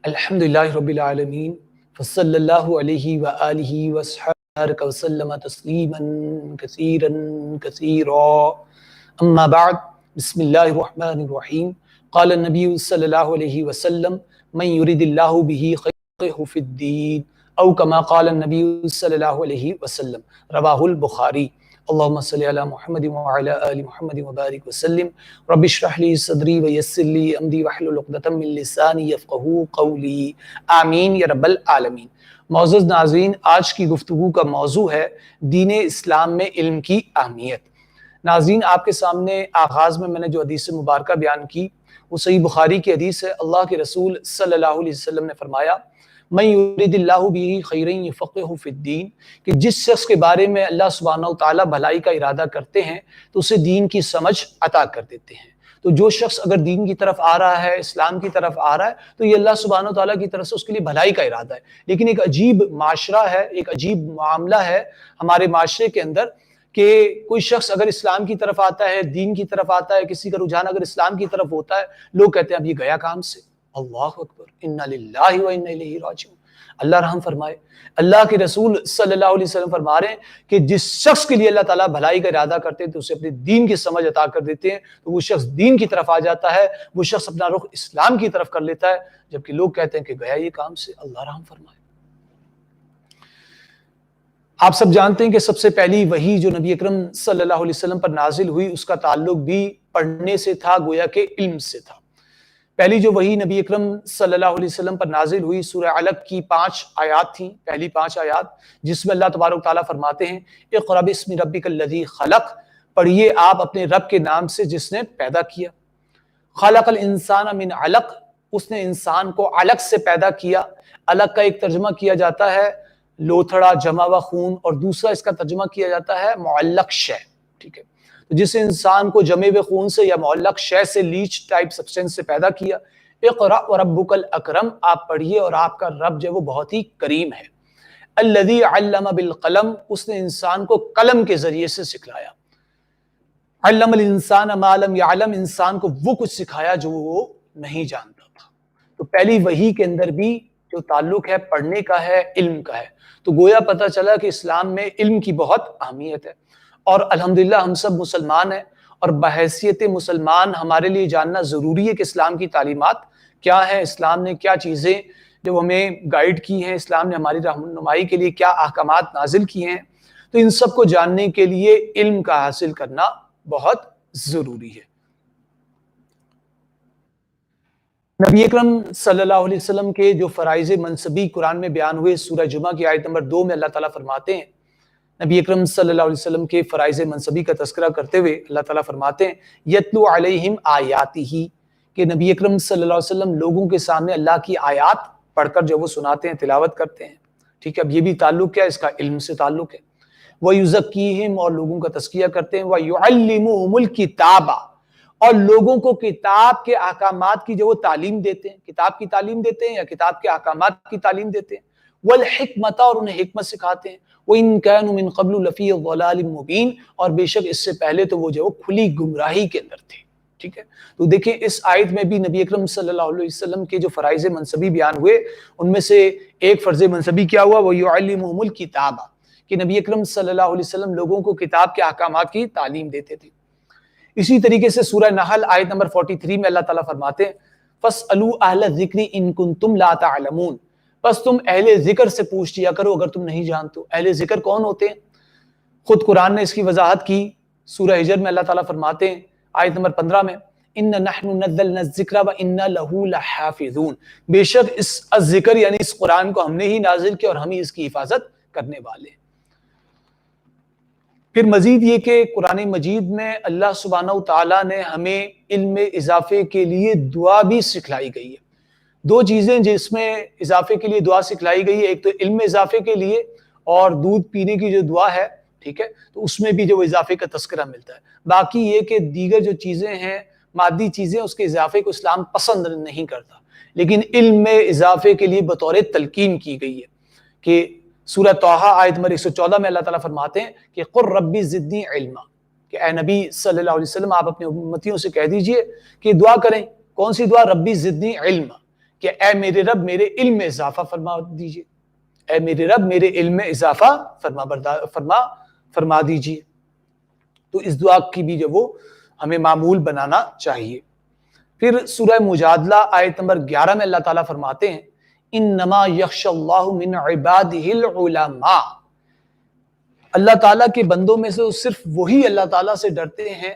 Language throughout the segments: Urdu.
الحمدللہ رب العالمین وصلی اللہ علیہ وآلہ وصحبہ وسلم تسلیما کثیرا کثیرا اما بعد بسم اللہ الرحمن الرحیم قال النبی صلی اللہ علیہ وسلم من یرید اللہ بہ خیرہ فی الدین او کما قال النبی صلی اللہ علیہ وسلم رواہ البخاری اللہم صلی علی محمد وعلی آل محمد وبارک وسلم رب اشرح لی صدری ویسر لی امری واحلل عقدۃ من لسانی یفقہوا قولی آمین یا رب العالمین۔ معزز ناظرین، آج کی گفتگو کا موضوع ہے دین اسلام میں علم کی اہمیت۔ ناظرین، آپ کے سامنے آغاز میں نے جو حدیث مبارکہ بیان کی وہ صحیح بخاری کی حدیث ہے۔ اللہ کے رسول صلی اللہ علیہ وسلم نے فرمایا من یرید اللہ بہ خیرا یفقہہ فی الدین، کہ جس شخص کے بارے میں اللہ سبحانہ وتعالیٰ بھلائی کا ارادہ کرتے ہیں تو اسے دین کی سمجھ عطا کر دیتے ہیں۔ تو جو شخص اگر دین کی طرف آ رہا ہے، اسلام کی طرف آ رہا ہے، تو یہ اللہ سبحانہ وتعالیٰ کی طرف سے اس کے لیے بھلائی کا ارادہ ہے۔ لیکن ایک عجیب معاشرہ ہے، ایک عجیب معاملہ ہے ہمارے معاشرے کے اندر کہ کوئی شخص اگر اسلام کی طرف آتا ہے، دین کی طرف آتا ہے، کسی کا رجحان اگر اسلام کی طرف ہوتا ہے، لوگ کہتے ہیں اب یہ گیا کام سے۔ اللہ اکبر، انا للہ و انا الیہ راجعون۔ اللہ رحم فرمائے۔ اللہ کے رسول صلی اللہ علیہ وسلم فرما رہے ہیں کہ جس شخص کے لیے اللہ تعالیٰ بھلائی کا ارادہ کرتے ہیں تو اسے اپنے دین کی سمجھ عطا کر دیتے ہیں، تو وہ شخص دین کی طرف آ جاتا ہے، وہ شخص اپنا رخ اسلام کی طرف کر لیتا ہے، جبکہ لوگ کہتے ہیں کہ گیا یہ کام سے۔ اللہ رحم فرمائے۔ آپ سب جانتے ہیں کہ سب سے پہلی وحی جو نبی اکرم صلی اللہ علیہ وسلم پر نازل ہوئی اس کا تعلق بھی پڑھنے سے تھا، گویا کہ علم سے تھا۔ پہلی جو وحی نبی اکرم صلی اللہ علیہ وسلم پر نازل ہوئی سورہ علق کی 5 آیات تھیں، پہلی 5 آیات، جس میں اللہ تبارک تعالیٰ فرماتے ہیں اقرأ باسم ربک الذی خلق، پڑھیے آپ اپنے رب کے نام سے جس نے پیدا کیا۔ خلق الانسان من علق، اس نے انسان کو علق سے پیدا کیا۔ علق کا ایک ترجمہ کیا جاتا ہے لوتھڑا جمع و خون، اور دوسرا اس کا ترجمہ کیا جاتا ہے معلق شے، ٹھیک ہے۔ جس انسان کو جمع و خون سے یا معلق شے سے، لیچ ٹائپ سبسٹینس سے پیدا کیا۔ اقرأ وربک الاکرم، آپ پڑھیے اور آپ کا رب جو ہے وہ بہت ہی کریم ہے۔ الذی علم بالقلم، اس نے انسان کو قلم کے ذریعے سے سکھلایا۔ علم الانسان ما لم یعلم، انسان کو وہ کچھ سکھایا جو وہ نہیں جانتا تھا۔ تو پہلی وحی کے اندر بھی جو تعلق ہے پڑھنے کا ہے، علم کا ہے۔ تو گویا پتہ چلا کہ اسلام میں علم کی بہت اہمیت ہے، اور الحمدللہ ہم سب مسلمان ہیں، اور بحیثیت مسلمان ہمارے لیے جاننا ضروری ہے کہ اسلام کی تعلیمات کیا ہیں، اسلام نے کیا چیزیں جو ہمیں گائیڈ کی ہیں، اسلام نے ہماری رہنمائی کے لیے کیا احکامات نازل کیے ہیں۔ تو ان سب کو جاننے کے لیے علم کا حاصل کرنا بہت ضروری ہے۔ نبی اکرم صلی اللہ علیہ وسلم کے جو فرائض منصبی قرآن میں بیان ہوئے، سورہ جمعہ کی آیت نمبر 2 میں اللہ تعالیٰ فرماتے ہیں، نبی اکرم صلی اللہ علیہ وسلم کے فرائض منصبی کا تذکرہ کرتے ہوئے اللہ تعالیٰ فرماتے ہیں یتلو علیہم آیاتہ، کہ نبی اکرم صلی اللہ علیہ وسلم لوگوں کے سامنے اللہ کی آیات پڑھ کر جو وہ سناتے ہیں، تلاوت کرتے ہیں، ٹھیک ہے۔ اب یہ بھی تعلق کیا ہے؟ اس کا علم سے تعلق ہے۔ وَيُزَكِّيهِمْ، اور لوگوں کا تزکیہ کرتے ہیں، وَيُعَلِّمُهُمُ الْكِتَابَ، اور لوگوں کو کتاب کے احکامات کی جو وہ تعلیم دیتے ہیں، کتاب کی تعلیم دیتے ہیں یا کتاب کے احکامات کی تعلیم دیتے ہیں، والحکمت، اور انہیں حکمت سکھاتے ہیں، وَإِن كَانُوا مِن قَبْلُ لَفِي ضَلَالٍ مُبِينٍ، اور بے شک اس سے پہلے تو وہ جو کھلی گمراہی کے اندر تھے، ٹھیک ہے۔ تو دیکھیں اس آیت میں بھی نبی اکرم صلی اللہ علیہ وسلم کے جو فرائض منصبی بیان ہوئے ان میں سے ایک فرض منصبی کیا ہوا، وَيُعَلِّمُهُمُ الْكِتَابَ، کہ نبی اکرم صلی اللہ علیہ وسلم لوگوں کو کتاب کے احکامات کی تعلیم دیتے تھے۔ اسی طریقے سے سورہ نحل آیت نمبر 43 میں اللہ تعالیٰ فرماتے ہیں فَاسْأَلُوا أَهْلَ الذِّكْرِ إِن كُنتُمْ لَا تَعْلَمُونَ، بس تم اہل ذکر سے پوچھ لیا کرو اگر تم نہیں جانتے۔ اہل ذکر کون ہوتے ہیں؟ خود قرآن نے اس کی وضاحت کی۔ سورہ حجر میں اللہ تعالیٰ فرماتے ہیں آیت نمبر 15 میں إِنَّ نَحْنُ نَزَّلْنَا الذِّكْرَ وَإِنَّا لَهُ لَحَافِظُونَ، بے شک اس ذکر یعنی اس قرآن کو ہم نے ہی نازل کیا اور ہم ہی اس کی حفاظت کرنے والے ہیں۔ پھر مزید یہ کہ قرآن مجید میں اللہ سبحانہ وتعالیٰ نے ہمیں علم اضافے کے لیے دعا بھی سکھلائی گئی ہے۔ دو چیزیں جس میں اضافے کے لیے دعا سکھلائی گئی ہے، ایک تو علم اضافے کے لیے، اور دودھ پینے کی جو دعا ہے، ٹھیک ہے، تو اس میں بھی جو اضافے کا تذکرہ ملتا ہے۔ باقی یہ کہ دیگر جو چیزیں ہیں، مادی چیزیں، اس کے اضافے کو اسلام پسند نہیں کرتا، لیکن علم میں اضافے کے لیے بطور تلقین کی گئی ہے کہ سورہ طٰہٰ آیت نمبر 114 میں اللہ تعالیٰ فرماتے ہیں کہ قُل ربی زدنی علما، کہ اے نبی صلی اللہ علیہ وسلم آپ اپنے امتیوں سے کہہ دیجئے کہ دعا کریں۔ کون سی دعا؟ ربی زدنی علما، کہ اے میرے رب میرے علم میں اضافہ فرما دیجئے، اے میرے رب میرے علم میں اضافہ فرما دیجئے۔ تو اس دعا کی بھی جو وہ ہمیں معمول بنانا چاہیے۔ پھر سورہ مجادلہ آیت نمبر 11 میں اللہ تعالیٰ فرماتے ہیں انما یخشی اللہ من عبادہ العلماء، اللہ تعالیٰ کے بندوں میں سے صرف وہی اللہ تعالیٰ سے ڈرتے ہیں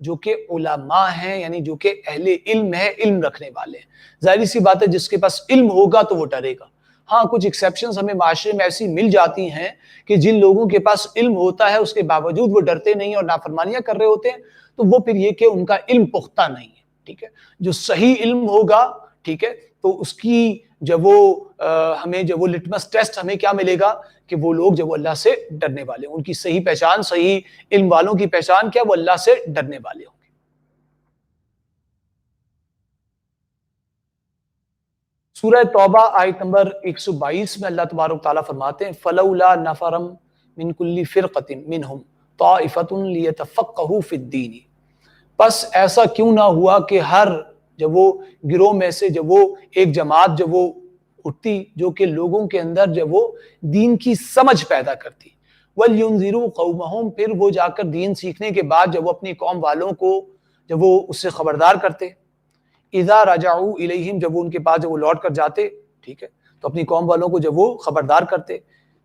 جو کہ علماء ہیں، یعنی جو کہ اہل علم ہے، علم رکھنے والے ہیں۔ ظاہری سی بات ہے جس کے پاس علم ہوگا تو وہ ڈرے گا۔ ہاں کچھ ایکسیپشنز ہمیں معاشرے میں ایسی مل جاتی ہیں کہ جن لوگوں کے پاس علم ہوتا ہے اس کے باوجود وہ ڈرتے نہیں اور نافرمانیاں کر رہے ہوتے ہیں، تو وہ پھر یہ کہ ان کا علم پختہ نہیں ہے، ٹھیک ہے۔ جو صحیح علم ہوگا، ٹھیک ہے، تو اس کی جب وہ ہمیں جب وہ لٹمس ٹیسٹ ہمیں کیا ملے گا کہ وہ لوگ جب وہ اللہ سے ڈرنے والے ہیں، ان کی صحیح پہچان، صحیح علم والوں کی پہچان کیا، وہ اللہ سے ڈرنے والے ہوں گے۔ سورہ توبہ آیت نمبر 122 میں اللہ تبارک تعالیٰ فرماتے ہیں فَلَوْلَا نَفَرًا مِنْ كُلِّ فِرْقَةٍ مِّنْهُمْ طَائِفَةٌ لِيَتَفَقَّهُوا فِي الدِّينِ، پس ایسا کیوں نہ ہوا کہ ہر جب وہ گروہ میں سے جب وہ ایک جماعت جب وہ اٹھتی جو کہ لوگوں کے اندر جب وہ دین کی سمجھ پیدا کرتی، وَلْيُنذِرُوا قَوْمَهُمْ، پھر وہ جا کر دین سیکھنے کے بعد جب وہ اپنی قوم والوں کو جب وہ اس سے خبردار کرتے، اِذَا رَجَعُوا إِلَيْهِمْ، جب وہ ان کے پاس جب وہ لوٹ کر جاتے، ٹھیک ہے، تو اپنی قوم والوں کو جب وہ خبردار کرتے،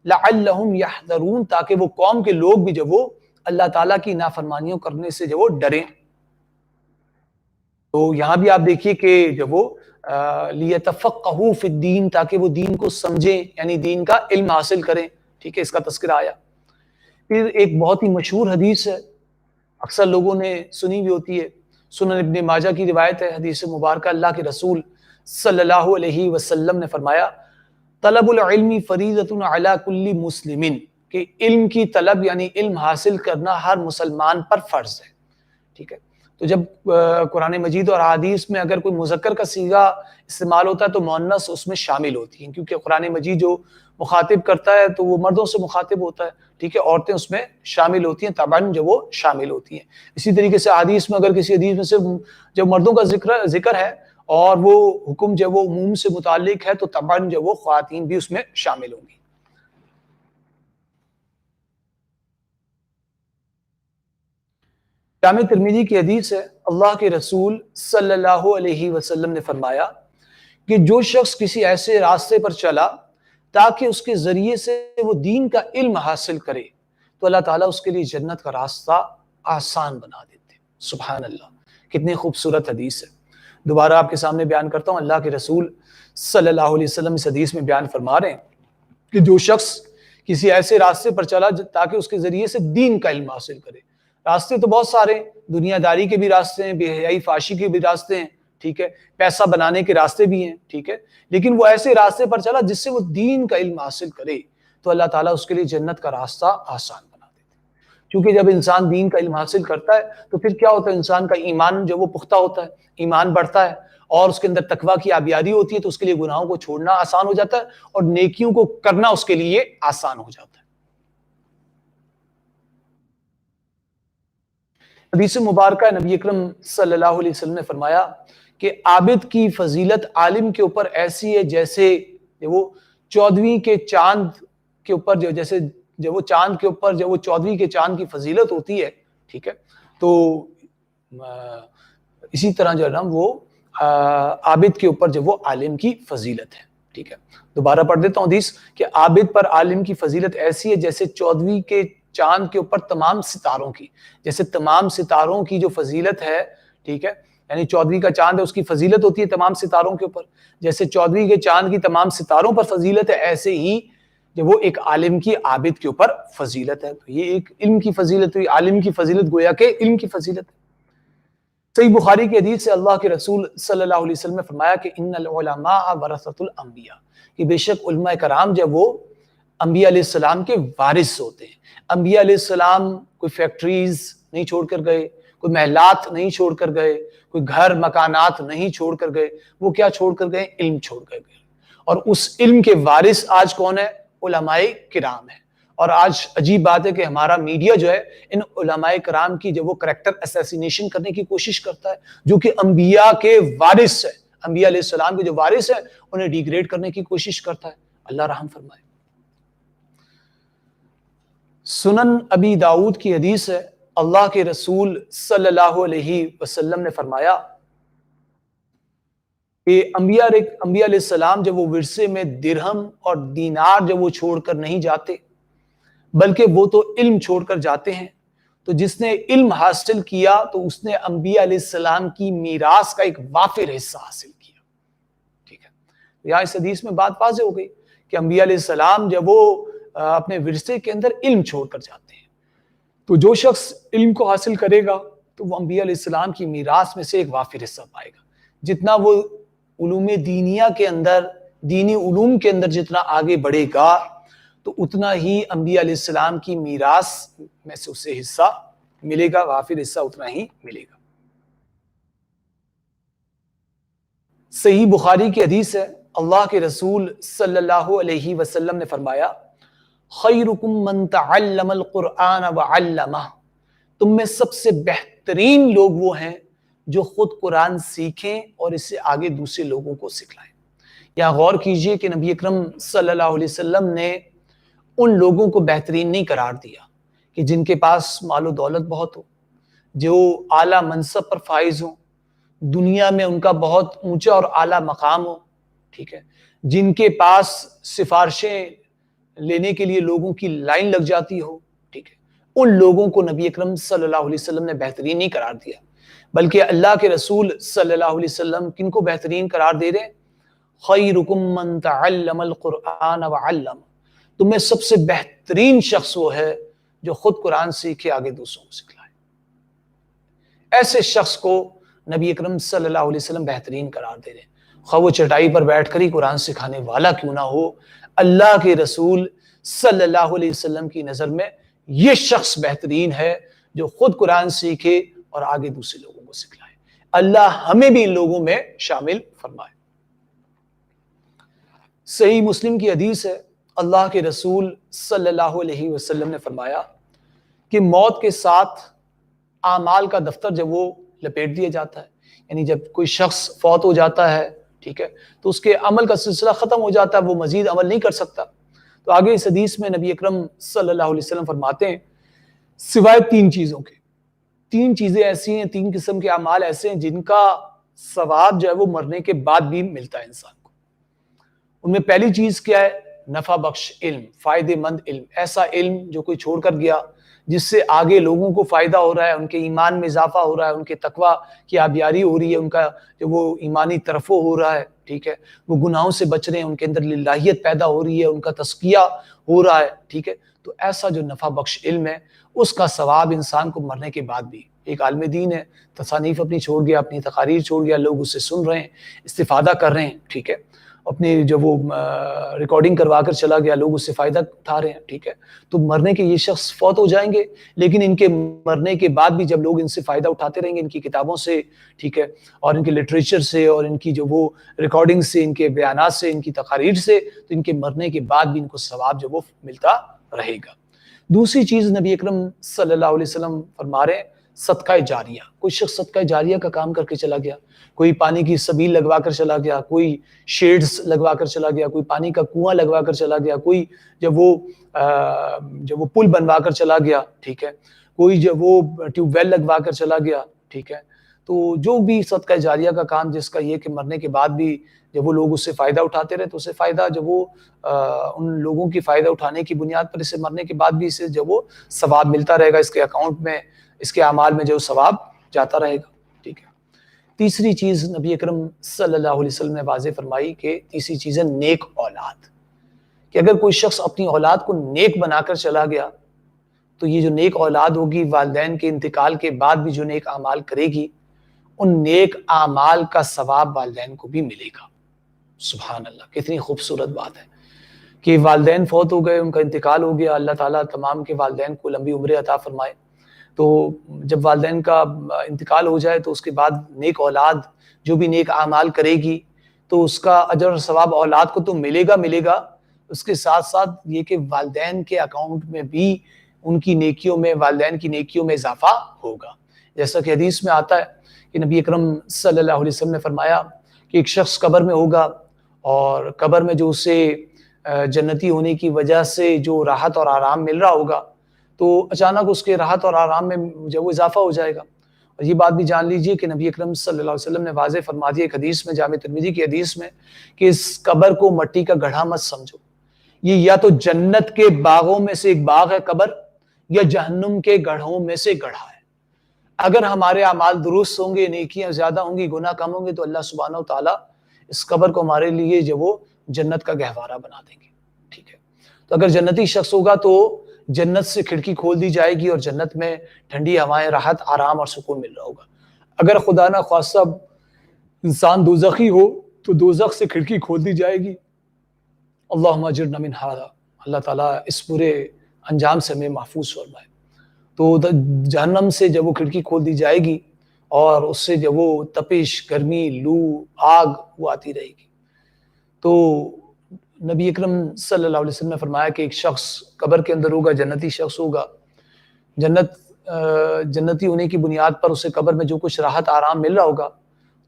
لَعَلَّهُمْ يَحْذَرُونَ، تاکہ وہ قوم کے لوگ بھی جب وہ اللہ تعالیٰ کی نافرمانیوں کرنے سے جب وہ ڈریں۔ تو یہاں بھی آپ دیکھیے کہ جب وہ لیتفقہوا فی الدین، تاکہ وہ دین کو سمجھیں، یعنی دین کا علم حاصل کریں، ٹھیک ہے، اس کا تذکرہ آیا۔ پھر ایک بہت ہی مشہور حدیث ہے، اکثر لوگوں نے سنی بھی ہوتی ہے، سنن ابن ماجہ کی روایت ہے، حدیث مبارکہ، اللہ کے رسول صلی اللہ علیہ وسلم نے فرمایا طلب العلم فریضۃ علی کل مسلم، کہ علم کی طلب یعنی علم حاصل کرنا ہر مسلمان پر فرض ہے، ٹھیک ہے۔ تو جب قرآن مجید اور احادیث میں اگر کوئی مذکر کا صیغہ استعمال ہوتا ہے تو مؤنث اس میں شامل ہوتی ہیں، کیونکہ قرآن مجید جو مخاطب کرتا ہے تو وہ مردوں سے مخاطب ہوتا ہے، ٹھیک ہے، عورتیں اس میں شامل ہوتی ہیں، طبعاً جو وہ شامل ہوتی ہیں۔ اسی طریقے سے حدیث میں اگر کسی حدیث میں صرف جب مردوں کا ذکر ہے اور وہ حکم جب وہ عموم سے متعلق ہے تو طبعاً جو وہ خواتین بھی اس میں شامل ہوں گی۔ جامع ترمذی کی حدیث ہے، اللہ کے رسول صلی اللہ علیہ وسلم نے فرمایا کہ جو شخص کسی ایسے راستے پر چلا تاکہ اس کے ذریعے سے وہ دین کا علم حاصل کرے تو اللہ تعالیٰ اس کے لیے جنت کا راستہ آسان بنا دیتے۔ سبحان اللہ، کتنی خوبصورت حدیث ہے۔ دوبارہ آپ کے سامنے بیان کرتا ہوں، اللہ کے رسول صلی اللہ علیہ وسلم اس حدیث میں بیان فرما رہے ہیں کہ جو شخص کسی ایسے راستے پر چلا تاکہ اس کے ذریعے سے دین کا علم حاصل کرے، راستے تو بہت سارے، دنیا داری کے بھی راستے ہیں، بے حیائی فاشی کے بھی راستے ہیں، ٹھیک ہے، پیسہ بنانے کے راستے بھی ہیں، ٹھیک ہے، لیکن وہ ایسے راستے پر چلا جس سے وہ دین کا علم حاصل کرے تو اللہ تعالیٰ اس کے لیے جنت کا راستہ آسان بنا دیتے ہیں۔ کیونکہ جب انسان دین کا علم حاصل کرتا ہے تو پھر کیا ہوتا ہے، انسان کا ایمان جو وہ پختہ ہوتا ہے، ایمان بڑھتا ہے اور اس کے اندر تقویٰ کی آبیاری ہوتی ہے، تو اس کے لیے گناہوں کو چھوڑنا آسان ہو جاتا ہے اور نیکیوں کو کرنا اس کے لیے آسان ہو جاتا ہے۔ حدیث مبارکہ نبی اکرم صلی اللہ علیہ وسلم نے فرمایا کہ عابد کی فضیلت عالم کے اوپر ایسی ہے جیسے وہ 14ویں کے چاند کے اوپر جیسے جب وہ چاند کے اوپر جب وہ 14ویں کے چاند کی فضیلت ہوتی ہے، ٹھیک ہے، تو اسی طرح جو ہے نا وہ عابد کے اوپر جب وہ عالم کی فضیلت ہے، ٹھیک ہے۔ دوبارہ پڑھ دیتا ہوں حدیث کہ عابد پر عالم کی فضیلت ایسی ہے جیسے 14ویں کے چاند کے اوپر تمام ستاروں کی، جیسے تمام ستاروں کی جو فضیلت ہے، ٹھیک ہے، یعنی 14ویں کا چاند ہے اس کی فضیلت ہوتی ہے تمام ستاروں کے اوپر، جیسے 14ویں کے چاند کی تمام ستاروں پر فضیلت ہے، ایسے ہی جب وہ ایک عالم کی عابد کے اوپر فضیلت ہے۔ تو یہ ایک علم کی فضیلت ہوئی، عالم کی فضیلت گویا کہ علم کی فضیلت ہے۔ صحیح بخاری کی حدیث سے اللہ کے رسول صلی اللہ علیہ وسلم نے فرمایا کہ ان العلماء ورثۃ الانبیاء، کہ بے شک علماء کرام جب وہ انبیاء علیہ السلام کے وارث ہوتے ہیں۔ انبیاء علیہ السلام کوئی فیکٹریز نہیں چھوڑ کر گئے، کوئی محلات نہیں چھوڑ کر گئے، کوئی گھر مکانات نہیں چھوڑ کر گئے، وہ کیا چھوڑ کر گئے؟ علم چھوڑ کر گئے۔ اور اس علم کے وارث آج کون ہے؟ علماء کرام ہیں۔ اور آج عجیب بات ہے کہ ہمارا میڈیا جو ہے ان علماء کرام کی جب وہ کریکٹر اسیسینیشن کرنے کی کوشش کرتا ہے، جو کہ انبیاء کے وارث ہے، انبیاء علیہ السلام کے جو وارث ہیں انہیں ڈیگریڈ کرنے کی کوشش کرتا ہے۔ اللہ رحم فرمائے۔ سنن ابی داؤد کی حدیث ہے، اللہ کے رسول صلی اللہ علیہ وسلم نے فرمایا کہ انبیاء علیہ السلام جب وہ ورثے میں درہم اور دینار جب وہ چھوڑ کر نہیں جاتے بلکہ وہ تو علم چھوڑ کر جاتے ہیں، تو جس نے علم حاصل کیا تو اس نے انبیاء علیہ السلام کی میراث کا ایک وافر حصہ حاصل کیا۔ ٹھیک ہے، یہاں اس حدیث میں بات واضح ہو گئی کہ انبیاء علیہ السلام جب وہ اپنے ورثے کے اندر علم چھوڑ کر جاتے ہیں تو جو شخص علم کو حاصل کرے گا تو وہ انبیاء علیہ السلام کی میراث میں سے ایک وافر حصہ پائے گا۔ جتنا وہ علوم دینیہ کے اندر، دینی علوم کے اندر جتنا آگے بڑھے گا تو اتنا ہی انبیاء علیہ السلام کی میراث میں سے اسے حصہ ملے گا، وافر حصہ اتنا ہی ملے گا۔ صحیح بخاری کی حدیث ہے، اللہ کے رسول صلی اللہ علیہ وسلم نے فرمایا خیرکم من تعلم القرآن وعلمہ، تم میں سب سے بہترین لوگ وہ ہیں جو خود قرآن سیکھیں اور اسے آگے دوسرے لوگوں کو سکھلائیں۔ یہاں غور کیجئے کہ نبی اکرم صلی اللہ علیہ وسلم نے ان لوگوں کو بہترین نہیں قرار دیا کہ جن کے پاس مال و دولت بہت ہو، جو اعلیٰ منصب پر فائز ہوں، دنیا میں ان کا بہت اونچا اور اعلیٰ مقام ہو، ٹھیک ہے، جن کے پاس سفارشیں لینے کے لیے لوگوں کی لائن لگ جاتی ہو، ٹھیک ہے، ان لوگوں کو نبی اکرم صلی اللہ علیہ وسلم نے بہترین نہیں قرار دیا، بلکہ اللہ کے رسول صلی اللہ علیہ وسلم کن کو بہترین قرار دے رہے ہیں؟ خیرکم من تعلم القرآن وعلم، تم میں سب سے بہترین شخص وہ ہے جو خود قرآن سیکھے آگے دوسروں کو سکھلائے۔ ایسے شخص کو نبی اکرم صلی اللہ علیہ وسلم بہترین قرار دے رہے ہیں، خواہ وہ چٹائی پر بیٹھ کر ہی قرآن سکھانے والا کیوں نہ ہو، اللہ کے رسول صلی اللہ علیہ وسلم کی نظر میں یہ شخص بہترین ہے جو خود قرآن سیکھے اور آگے دوسرے لوگوں کو سکھلائے۔ اللہ ہمیں بھی ان لوگوں میں شامل فرمائے۔ صحیح مسلم کی حدیث ہے، اللہ کے رسول صلی اللہ علیہ وسلم نے فرمایا کہ موت کے ساتھ اعمال کا دفتر جب وہ لپیٹ دیا جاتا ہے، یعنی جب کوئی شخص فوت ہو جاتا ہے، ٹھیک ہے، تو اس کے عمل کا سلسلہ ختم ہو جاتا ہے، وہ مزید عمل نہیں کر سکتا۔ تو آگے اس حدیث میں نبی اکرم صلی اللہ علیہ وسلم فرماتے ہیں سوائے تین چیزوں کے، تین چیزیں ایسی ہیں، تین قسم کے اعمال ایسے ہیں جن کا ثواب جو ہے وہ مرنے کے بعد بھی ملتا ہے انسان کو۔ ان میں پہلی چیز کیا ہے؟ نفع بخش علم، فائدہ مند علم، ایسا علم جو کوئی چھوڑ کر گیا جس سے آگے لوگوں کو فائدہ ہو رہا ہے، ان کے ایمان میں اضافہ ہو رہا ہے، ان کے تقوی کی آبیاری ہو رہی ہے، ان کا جو وہ ایمانی ترفع ہو رہا ہے، ٹھیک ہے، وہ گناہوں سے بچ رہے ہیں، ان کے اندر للہیت پیدا ہو رہی ہے، ان کا تزکیہ ہو رہا ہے، ٹھیک ہے، تو ایسا جو نفع بخش علم ہے اس کا ثواب انسان کو مرنے کے بعد بھی۔ ایک عالم دین ہے، تصانیف اپنی چھوڑ گیا، اپنی تقاریر چھوڑ گیا، لوگ اسے سن رہے ہیں، استفادہ کر رہے ہیں، ٹھیک ہے، اپنے جو وہ ریکارڈنگ کروا کر چلا گیا، لوگ اس سے فائدہ اٹھا رہے ہیں، ٹھیک ہے، تو مرنے کے یہ شخص فوت ہو جائیں گے، لیکن ان کے مرنے کے بعد بھی جب لوگ ان سے فائدہ اٹھاتے رہیں گے، ان کی کتابوں سے، ٹھیک ہے، اور ان کے لٹریچر سے، اور ان کی جو وہ ریکارڈنگ سے، ان کے بیانات سے، ان کی تقاریر سے، تو ان کے مرنے کے بعد بھی ان کو ثواب جو وہ ملتا رہے گا۔ دوسری چیز نبی اکرم صلی اللہ علیہ وسلم فرما رہے ہیں صدقہ جاریہ۔ کوئی شخص صدقہ جاریہ کا کام کر کے چلا گیا، کوئی پانی کی سبیل لگوا کر چلا گیا، کوئی شیڈز لگوا کر چلا گیا، کوئی پانی کا کنواں لگوا کر چلا گیا، کوئی جب وہ پل بنوا کر چلا گیا، ٹھیک ہے، کوئی جب وہ ٹیوب ویل لگوا کر چلا گیا، ٹھیک ہے، تو جو بھی صدقہ جاریہ کا کام جس کا یہ کہ مرنے کے بعد بھی جب وہ لوگ اس سے فائدہ اٹھاتے رہے تو اسے فائدہ جب وہ ان لوگوں کی فائدہ اٹھانے کی بنیاد پر اسے مرنے کے بعد بھی اسے جب وہ ثواب ملتا رہے گا، اس کے اکاؤنٹ میں، اس کے اعمال میں جو ثواب جاتا رہے گا، ٹھیک ہے۔ تیسری چیز نبی اکرم صلی اللہ علیہ وسلم نے واضح فرمائی کہ تیسری چیز ہے نیک اولاد، کہ اگر کوئی شخص اپنی اولاد کو نیک بنا کر چلا گیا تو یہ جو نیک اولاد ہوگی والدین کے انتقال کے بعد بھی جو نیک اعمال کرے گی ان نیک اعمال کا ثواب والدین کو بھی ملے گا۔ سبحان اللہ، کتنی خوبصورت بات ہے کہ والدین فوت ہو گئے، ان کا انتقال ہو گیا، اللہ تعالیٰ تمام کے والدین کو لمبی عمر عطا فرمائے، تو جب والدین کا انتقال ہو جائے تو اس کے بعد نیک اولاد جو بھی نیک اعمال کرے گی تو اس کا اجر اور ثواب اولاد کو تو ملے گا، اس کے ساتھ ساتھ یہ کہ والدین کے اکاؤنٹ میں بھی ان کی نیکیوں میں، والدین کی نیکیوں میں اضافہ ہوگا۔ جیسا کہ حدیث میں آتا ہے کہ نبی اکرم صلی اللہ علیہ وسلم نے فرمایا کہ ایک شخص قبر میں ہوگا اور قبر میں جو اسے جنتی ہونے کی وجہ سے جو راحت اور آرام مل رہا ہوگا تو اچانک اس کے راحت اور آرام میں جو وہ اضافہ ہو جائے گا. اور یہ بات بھی جان لیجئے کہ نبی اکرم صلی اللہ علیہ وسلم نے واضح فرما دیا ایک حدیث میں، جامع ترمذی کی حدیث میں، کہ اس قبر کو مٹی کا گڑھا مت سمجھو. یہ یا تو جنت کے باغوں میں سے ایک باغ ہے قبر، یا جہنم کے گڑھوں میں سے گڑھا ہے. اگر ہمارے اعمال درست ہوں گے، نیکیاں زیادہ ہوں گی، گناہ کم ہوں گے، تو اللہ سبحانہ و تعالیٰ اس قبر کو ہمارے لیے جو وہ جنت کا گہوارہ بنا دیں گے. ٹھیک ہے. تو اگر جنتی شخص ہوگا تو جنت سے کھڑکی کھول دی جائے گی اور جنت میں ٹھنڈی ہوائیں، راحت، آرام اور سکون مل رہا ہوگا. اگر خدا نہ خواستہ انسان دوزخی ہو تو دوزخ سے کھڑکی کھول دی جائے گی. اللہم اجرنا من ھذا، اللہ تعالیٰ اس برے انجام سے ہمیں محفوظ فرمائے. تو جہنم سے جب وہ کھڑکی کھول دی جائے گی اور اس سے جب وہ تپش، گرمی، لو، آگ وہ آتی رہے گی. تو نبی اکرم صلی اللہ علیہ وسلم نے فرمایا کہ ایک شخص قبر کے اندر ہوگا، جنتی شخص ہوگا، جنتی ہونے کی بنیاد پر اسے قبر میں جو کچھ راحت آرام مل رہا ہوگا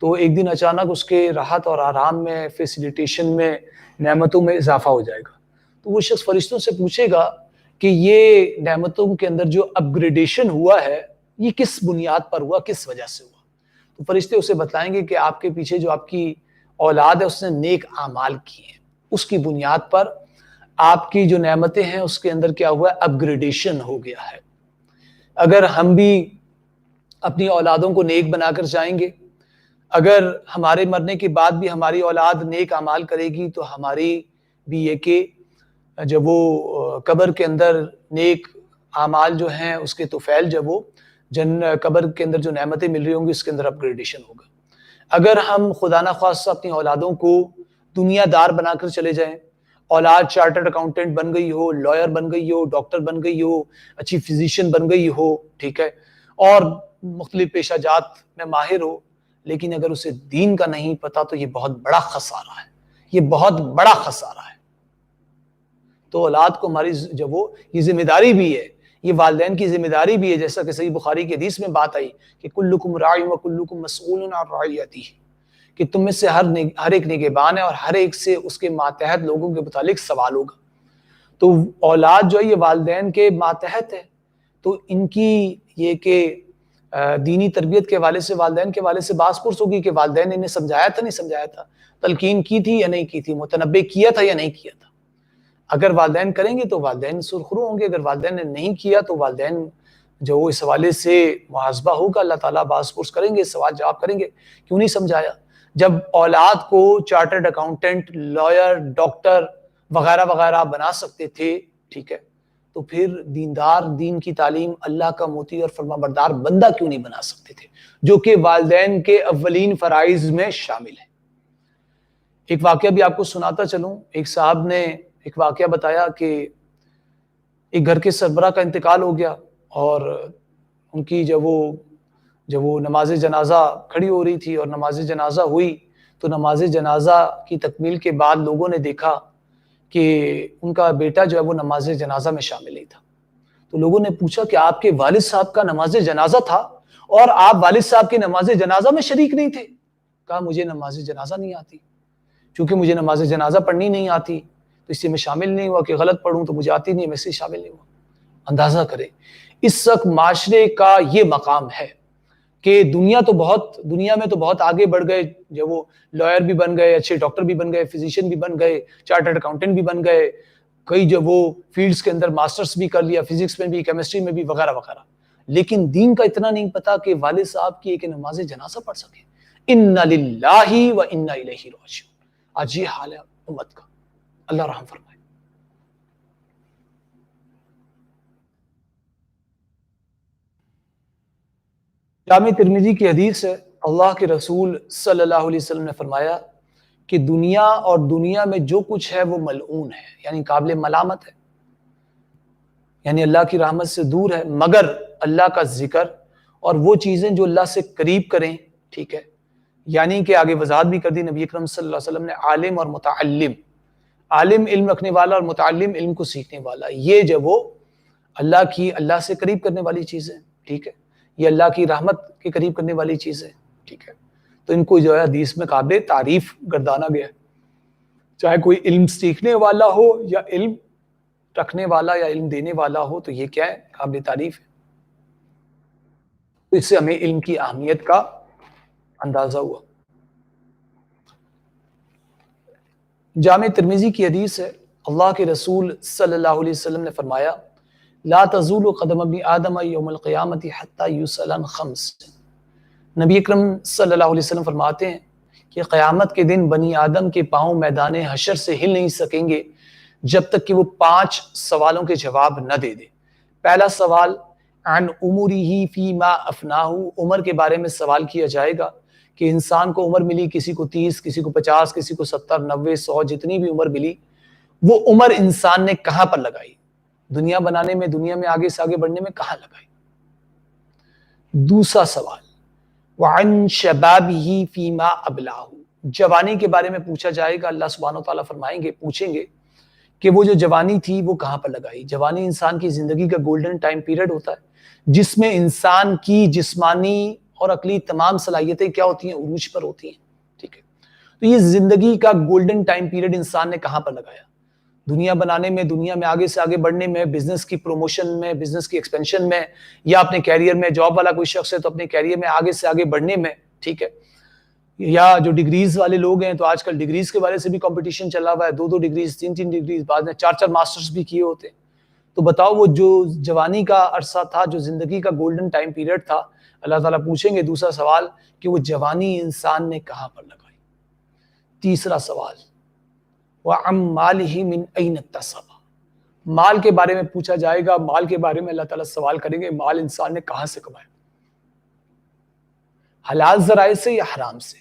تو ایک دن اچانک اس کے راحت اور آرام میں، فیسیلیٹیشن میں، نعمتوں میں اضافہ ہو جائے گا. تو وہ شخص فرشتوں سے پوچھے گا کہ یہ نعمتوں کے اندر جو اپ گریڈیشن ہوا ہے یہ کس بنیاد پر ہوا، کس وجہ سے ہوا؟ تو فرشتے اسے بتلائیں گے کہ آپ کے پیچھے جو آپ کی اولاد ہے اس نے نیک اعمال کیے ہیں، اس کی بنیاد پر آپ کی جو نعمتیں ہیں اس کے اندر کیا ہوا ہے، اپ گریڈیشن ہو گیا ہے. اگر ہم بھی اپنی اولادوں کو نیک بنا کر جائیں گے، اگر ہمارے مرنے کے بعد بھی ہماری اولاد نیک اعمال کرے گی تو ہماری بھی یہ کہ جب وہ قبر کے اندر نیک اعمال جو ہیں اس کے طفیل جب وہ قبر کے اندر جو نعمتیں مل رہی ہوں گی اس کے اندر اپ گریڈیشن ہوگا. اگر ہم خدا نہ خواستہ اپنی اولادوں کو دنیا دار بنا کر چلے جائیں، اولاد چارٹرڈ اکاؤنٹنٹ بن گئی ہو، لائر بن گئی ہو، ڈاکٹر بن گئی ہو، اچھی فزیشین بن گئی ہو، ٹھیک ہے، اور مختلف پیشہ جات میں ماہر ہو، لیکن اگر اسے دین کا نہیں پتا تو یہ بہت بڑا خسارہ ہے، یہ بہت بڑا خسارہ ہے. تو اولاد کو ہماری جب وہ یہ ذمہ داری بھی ہے، یہ والدین کی ذمہ داری بھی ہے، جیسا کہ صحیح بخاری کی حدیث میں بات آئی کہ کلکم راع و کلکم مسئول عن رعیتہ، کہ تم میں سے ہر ایک نگہبان ہے اور ہر ایک سے اس کے ماتحت لوگوں کے متعلق سوال ہوگا. تو اولاد جو ہے یہ والدین کے ماتحت ہے، تو ان کی یہ کہ دینی تربیت کے حوالے سے والدین کے حوالے سے باس پرس ہوگی کہ والدین نے انہیں سمجھایا تھا نہیں سمجھایا تھا، تلقین کی تھی یا نہیں کی تھی، متنبہ کیا تھا یا نہیں کیا تھا. اگر والدین کریں گے تو والدین سرخرو ہوں گے، اگر والدین نے نہیں کیا تو والدین جو اس حوالے سے محاسبہ ہوگا، اللہ تعالیٰ باس پرس کریں گے، سوال جواب کریں گے، کیوں نہیں سمجھایا. جب اولاد کو چارٹرڈ اکاؤنٹنٹ، لائر، ڈاکٹر وغیرہ وغیرہ بنا سکتے تھے، ٹھیک ہے، تو پھر دیندار، دین کی تعلیم، اللہ کا موتی اور فرمانبردار بندہ کیوں نہیں بنا سکتے تھے، جو کہ والدین کے اولین فرائض میں شامل ہے. ایک واقعہ بھی آپ کو سناتا چلوں. ایک صاحب نے ایک واقعہ بتایا کہ ایک گھر کے سربراہ کا انتقال ہو گیا اور ان کی جب وہ نماز جنازہ کھڑی ہو رہی تھی اور نماز جنازہ ہوئی تو نماز جنازہ کی تکمیل کے بعد لوگوں نے دیکھا کہ ان کا بیٹا جو ہے وہ نماز جنازہ میں شامل نہیں تھا. تو لوگوں نے پوچھا کہ آپ کے والد صاحب کا نماز جنازہ تھا اور آپ والد صاحب کے نماز جنازہ میں شریک نہیں تھے. کہا مجھے نماز جنازہ نہیں آتی، چونکہ مجھے نماز جنازہ پڑھنی نہیں آتی تو اس سے میں شامل نہیں ہوا، کہ غلط پڑھوں تو مجھے آتی نہیں، میں سے شامل نہیں ہوا. اندازہ کریں اس وقت معاشرے کا یہ مقام ہے کہ دنیا میں تو بہت آگے بڑھ گئے، جب وہ لائر بھی بن گئے، اچھے ڈاکٹر بھی بن گئے، فزیشین بھی بن گئے، چارٹرڈ اکاؤنٹنٹ بھی بن گئے، کئی جب وہ فیلڈز کے اندر ماسٹرز بھی کر لیا، فزکس میں بھی، کیمسٹری میں بھی، وغیرہ وغیرہ. لیکن دین کا اتنا نہیں پتا کہ والد صاحب کی ایک نماز جنازہ پڑھ سکے. انا للہ و انا الیہ راجعون. آج یہ حال ہے امت کا، اللہ رحم فرمائے. جامع ترمذی کی حدیث ہے، اللہ کے رسول صلی اللہ علیہ وسلم نے فرمایا کہ دنیا اور دنیا میں جو کچھ ہے وہ ملعون ہے، یعنی قابل ملامت ہے، یعنی اللہ کی رحمت سے دور ہے، مگر اللہ کا ذکر اور وہ چیزیں جو اللہ سے قریب کریں، ٹھیک ہے. یعنی کہ آگے وضاحت بھی کر دی نبی اکرم صلی اللہ علیہ وسلم نے، عالم اور متعلم، عالم علم رکھنے والا اور متعلم علم کو سیکھنے والا، یہ جب وہ اللہ سے قریب کرنے والی چیزیں، ٹھیک ہے، یہ اللہ کی رحمت کے قریب کرنے والی چیزیں، ٹھیک ہے. تو ان کو جو ہے حدیث میں قابل تعریف گردانا گیا ہے. چاہے کوئی علم سیکھنے والا ہو یا علم رکھنے والا یا علم دینے والا ہو، تو یہ کیا ہے؟ قابل تعریف ہے. تو اس سے ہمیں علم کی اہمیت کا اندازہ ہوا. جامع ترمذی کی حدیث ہے، اللہ کے رسول صلی اللہ علیہ وسلم نے فرمایا لا تزول قدم ابن آدم یوم القیامت حتی یسأل عن خمس. نبی اکرم صلی اللہ علیہ وسلم فرماتے ہیں کہ قیامت کے دن بنی آدم کے پاؤں میدان حشر سے ہل نہیں سکیں گے جب تک کہ وہ 5 سوالوں کے جواب نہ دے دے. پہلا سوال عن عمرہ فیما افناہ، عمر کے بارے میں سوال کیا جائے گا کہ انسان کو عمر ملی، کسی کو 30، کسی کو 50، کسی کو 70، 90، 100، جتنی بھی عمر ملی، وہ عمر انسان نے کہاں پر لگائی؟ دنیا بنانے میں، دنیا میں آگے سے آگے بڑھنے میں کہاں لگائی؟ دوسرا سوال وعن شبابہ فیما ابلاہ، جوانی کے بارے میں پوچھا جائے گا. اللہ سبحانہ وتعالیٰ فرمائیں گے، پوچھیں گے کہ وہ جو جوانی تھی وہ کہاں پر لگائی؟ جوانی انسان کی زندگی کا گولڈن ٹائم پیریڈ ہوتا ہے جس میں انسان کی جسمانی اور عقلی تمام صلاحیتیں کیا ہوتی ہیں؟ عروج پر ہوتی ہیں. ٹھیک ہے، تو یہ زندگی کا گولڈن ٹائم پیریڈ انسان نے کہاں پر لگایا؟ دنیا بنانے میں، دنیا میں آگے سے آگے بڑھنے میں، بزنس کی پروموشن میں، بزنس کی ایکسپینشن میں، یا اپنے کیریئر میں، جاب والا کوئی شخص ہے تو اپنے کیریئر میں آگے سے آگے بڑھنے میں. ٹھیک ہے، یا جو ڈگریز والے لوگ ہیں تو آج کل ڈگریز کے بارے سے بھی کمپٹیشن چلا ہوا ہے، 2 ڈگریز، 3 ڈگریز، بعد میں 4 ماسٹرز بھی کیے ہوتے ہیں. تو بتاؤ وہ جو جوانی کا عرصہ تھا، جو زندگی کا گولڈن ٹائم پیریڈ تھا، اللہ تعالیٰ پوچھیں گے دوسرا سوال کہ وہ جوانی انسان نے کہاں پر لگائی. تیسرا سوال وَعَمْ مَالِهِ مِنْ أَيْنَ اكْتَسَبَ، مال کے بارے میں پوچھا جائے گا. مال کے بارے میں اللہ تعالیٰ سوال کریں گے، مال انسان نے کہاں سے کمایا؟ حلال ذرائع سے یا حرام سے؟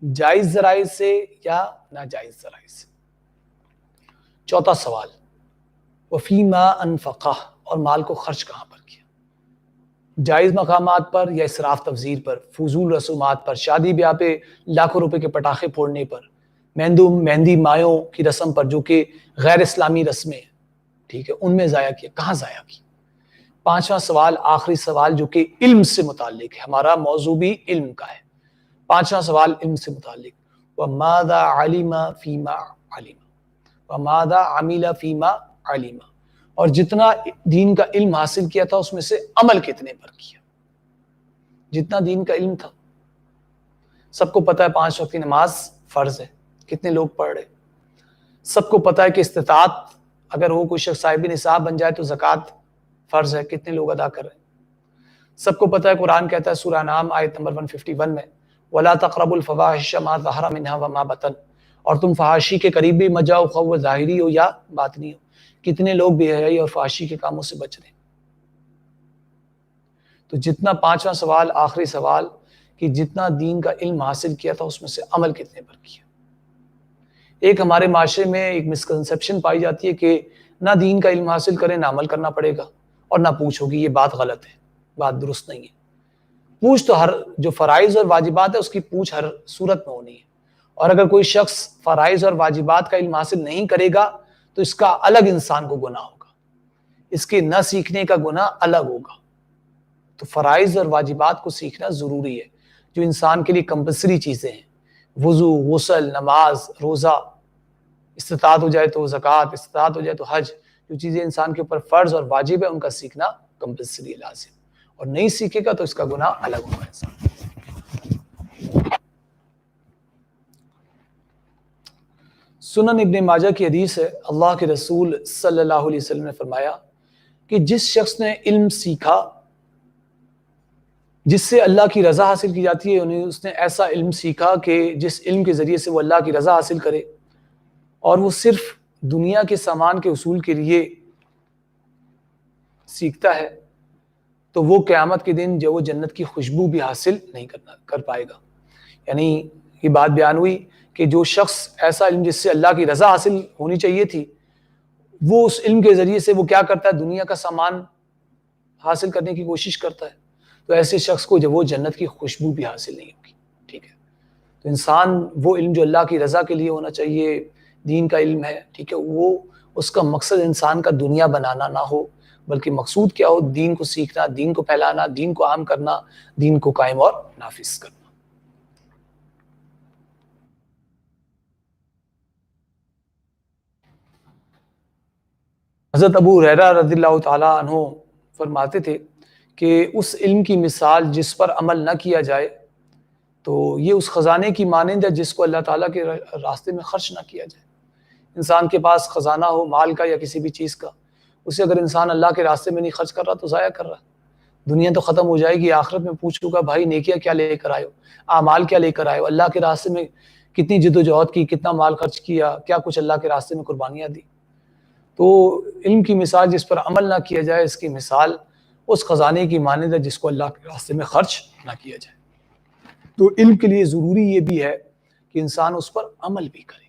جائز ذرائع سے یا ناجائز ذرائع سے؟ چوتھا سوال وفیما انفقہ، اور مال کو خرچ کہاں پر کیا؟ جائز مقامات پر یا اسراف تبذیر پر، فضول رسومات پر، شادی بیاہ پہ لاکھوں روپے کے پٹاخے پھوڑنے پر، مہندی مایوں کی رسم پر جو کہ غیر اسلامی رسمیں ہیں، ٹھیک ہے، ان میں ضائع کیا؟ کہاں ضائع کی؟ پانچواں سوال، آخری سوال جو کہ علم سے متعلق ہے، ہمارا موضوع بھی علم کا ہے. پانچواں سوال علم سے متعلق وَمَاذَا عَلِمَ فِيمَا عَلِمَ وَمَاذَا عَمِلَ فِيمَا عَلِمَ، اور جتنا دین کا علم حاصل کیا تھا اس میں سے عمل کتنے پر کیا؟ جتنا دین کا علم تھا، سب کو پتہ ہے 5 وقت کی نماز فرض ہے، کتنے لوگ پڑھ رہے؟ سب کو پتہ ہے کہ استطاعت اگر ہو، کوئی شخص صاحب نصاب بن جائے تو زکوٰۃ فرض ہے، کتنے لوگ ادا کر رہے ہیں؟ سب کو پتہ ہے قرآن کہتا ہے سورہ انعام آیت نمبر 151 میں وَلَا تَقْرَبُوا الْفَوَاحِشَ مَا ظَهَرَ مِنْهَا وَمَا بَطَنَ، اور تم فحاشی کے قریب بھی مت جاؤ، خواہ وہ ظاہری ہو یا باطنی ہو. کتنے لوگ بے حیائی اور فحاشی کے کاموں سے بچ رہے ہیں؟ تو جتنا پانچواں سوال، آخری سوال کہ جتنا دین کا علم حاصل کیا تھا اس میں سے عمل کتنے پر کیا؟ ایک ہمارے معاشرے میں ایک مسکنسیپشن پائی جاتی ہے کہ نہ دین کا علم حاصل کریں نہ عمل کرنا پڑے گا اور نہ پوچھ ہوگی. یہ بات غلط ہے، بات درست نہیں ہے. پوچھ تو ہر جو فرائض اور واجبات ہے اس کی پوچھ ہر صورت میں ہونی ہے، اور اگر کوئی شخص فرائض اور واجبات کا علم حاصل نہیں کرے گا تو اس کا الگ انسان کو گناہ ہوگا، اس کے نہ سیکھنے کا گناہ الگ ہوگا. تو فرائض اور واجبات کو سیکھنا ضروری ہے، جو انسان کے لیے کمپلسری چیزیں ہیں، وضو، غسل، نماز، روزہ، استطاعت ہو جائے تو زکوٰۃ، استطاعت ہو جائے تو حج، جو چیزیں انسان کے اوپر فرض اور واجب ہے ان کا سیکھنا کمپلسری لازم، اور نہیں سیکھے گا تو اس کا گناہ الگ ہوگا انسان. سنن ابن ماجہ کی حدیث ہے، اللہ کے رسول صلی اللہ علیہ وسلم نے فرمایا کہ جس شخص نے علم سیکھا جس سے اللہ کی رضا حاصل کی جاتی ہے، یعنی اس نے ایسا علم سیکھا کہ جس علم کے ذریعے سے وہ اللہ کی رضا حاصل کرے، اور وہ صرف دنیا کے سامان کے حصول کے لیے سیکھتا ہے، تو وہ قیامت کے دن جو وہ جنت کی خوشبو بھی حاصل نہیں کر پائے گا. یعنی یہ بات بیان ہوئی کہ جو شخص ایسا علم جس سے اللہ کی رضا حاصل ہونی چاہیے تھی، وہ اس علم کے ذریعے سے وہ کیا کرتا ہے؟ دنیا کا سامان حاصل کرنے کی کوشش کرتا ہے، تو ایسے شخص کو جب وہ جنت کی خوشبو بھی حاصل نہیں ہوگی. ٹھیک ہے، تو انسان وہ علم جو اللہ کی رضا کے لیے ہونا چاہیے، دین کا علم ہے، ٹھیک ہے، وہ اس کا مقصد انسان کا دنیا بنانا نہ ہو، بلکہ مقصود کیا ہو؟ دین کو سیکھنا، دین کو پھیلانا، دین کو عام کرنا، دین کو قائم اور نافذ کرنا. حضرت ابو ہریرہ رضی اللہ تعالیٰ عنہ فرماتے تھے کہ اس علم کی مثال جس پر عمل نہ کیا جائے تو یہ اس خزانے کی مانند ہے جس کو اللہ تعالیٰ کے راستے میں خرچ نہ کیا جائے۔ انسان کے پاس خزانہ ہو مال کا یا کسی بھی چیز کا، اسے اگر انسان اللہ کے راستے میں نہیں خرچ کر رہا تو ضائع کر رہا ہے۔ دنیا تو ختم ہو جائے گی، آخرت میں پوچھوں گا بھائی نیکیاں کیا لے کر آئے ہو، اعمال کیا لے کر آئے ہو، اللہ کے راستے میں کتنی جد و جہد کی، کتنا مال خرچ کیا، کیا کچھ اللہ کے راستے میں قربانیاں دی۔ تو علم کی مثال جس پر عمل نہ کیا جائے، اس کی مثال اس خزانے کی مانند ہے جس کو اللہ کے راستے میں خرچ نہ کیا جائے۔ تو علم کے لیے ضروری یہ بھی ہے کہ انسان اس پر عمل بھی کرے۔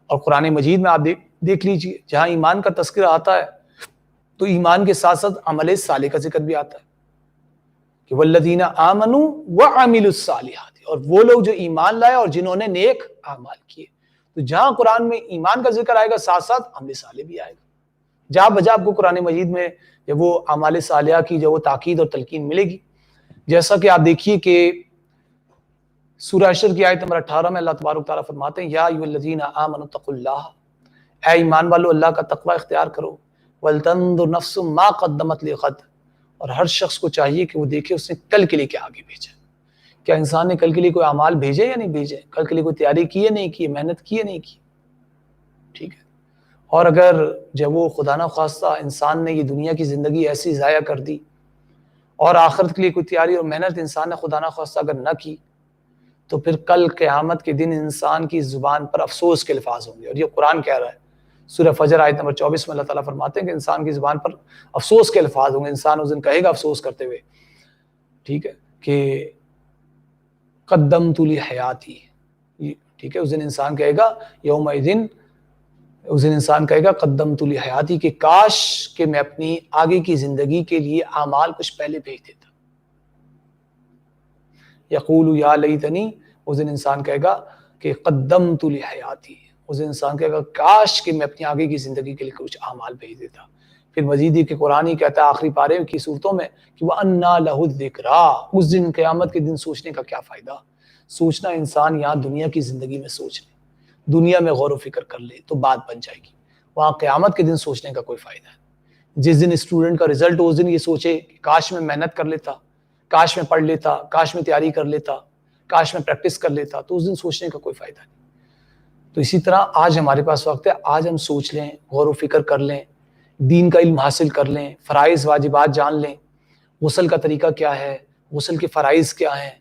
اور قرآن مجید میں آپ دیکھ لیجئے، جہاں ایمان کا تذکرہ آتا ہے تو ایمان کے ساتھ ساتھ عمل صالح کا ذکر بھی آتا ہے کہ والذین آمنوا وعملوا الصالحات، اور وہ لوگ جو ایمان لائے اور جنہوں نے نیک اعمال کیے۔ تو جہاں قرآن میں ایمان کا ذکر آئے گا ساتھ ساتھ عمل صالح بھی آئے گا۔ جہاں بجا آپ کو قرآن مجید میں جب وہ اعمال صالحہ کی جو وہ تاکید اور تلقین ملے گی، جیسا کہ آپ دیکھیے کہ سورہ حشر کی آیت نمبر 18 میں اللہ تبارک تعالیٰ فرماتے ہیں یا ایھا الذین آمنوا اتقوا اللہ، اے ایمان والو اللہ کا تقوی اختیار کرو، ولتنظر نفس ما قدمت لغد، اور ہر شخص کو چاہیے کہ وہ دیکھے اس نے کل کے لیے کیا آگے بھیجا۔ کیا انسان نے کل کے لیے کوئی اعمال بھیجے یا نہیں بھیجے، کل کے لیے کوئی تیاری کی ہے نہیں کی، محنت کی ہے نہیں کی، ٹھیک ہے۔ اور اگر جب وہ خدا نہ خواستہ انسان نے یہ دنیا کی زندگی ایسی ضائع کر دی اور آخرت کے لیے کوئی تیاری اور محنت انسان نے خدا نہ خواستہ اگر نہ کی، تو پھر کل قیامت کے دن انسان کی زبان پر افسوس کے الفاظ ہوں گے۔ اور یہ قرآن کہہ رہا ہے، سورہ فجر آیت نمبر 24 میں اللہ تعالیٰ فرماتے ہیں کہ انسان کی زبان پر افسوس کے الفاظ ہوں گے۔ انسان اس دن کہے گا افسوس کرتے ہوئے، ٹھیک ہے، کہ قدمت لحیاتی، ٹھیک ہے، اس دن انسان کہے گا یومئذ، اس دن انسان کہے گا قدمت لحیاتی، کہ کاش کہ میں اپنی آگے کی زندگی کے لیے اعمال کچھ پہلے بھیج دیتا۔ یقول یا لیتنی، اس دن انسان کہے گا کہ قدمت لحیاتی، اس دن انسان کہے گا کاش کہ میں اپنی آگے کی زندگی کے لیے کچھ اعمال بھیج دیتا۔ پھر مزید یہ کہ قرآن ہی کہتا ہے آخری پارے کی صورتوں میں کہ وَأَنَّىٰ لَهُ الذِّكْرَىٰ، اس دن قیامت کے دن سوچنے کا کیا فائدہ۔ سوچنا انسان یہاں دنیا کی زندگی میں سوچ لے، دنیا میں غور و فکر کر لے تو بات بن جائے گی، وہاں قیامت کے دن سوچنے کا کوئی فائدہ ہے۔ جس دن اسٹوڈنٹ کا رزلٹ ہو اس دن یہ سوچے کہ کاش میں محنت کر لیتا، کاش میں پڑھ لیتا، کاش میں تیاری کر لیتا، کاش میں پریکٹس کر لیتا، تو اس دن سوچنے کا کوئی فائدہ نہیں۔ تو اسی طرح آج ہمارے پاس وقت ہے، آج ہم سوچ لیں، غور و فکر کر لیں، دین کا علم حاصل کر لیں، فرائض واجبات جان لیں، غسل کا طریقہ کیا ہے، غسل کے فرائض کیا ہیں،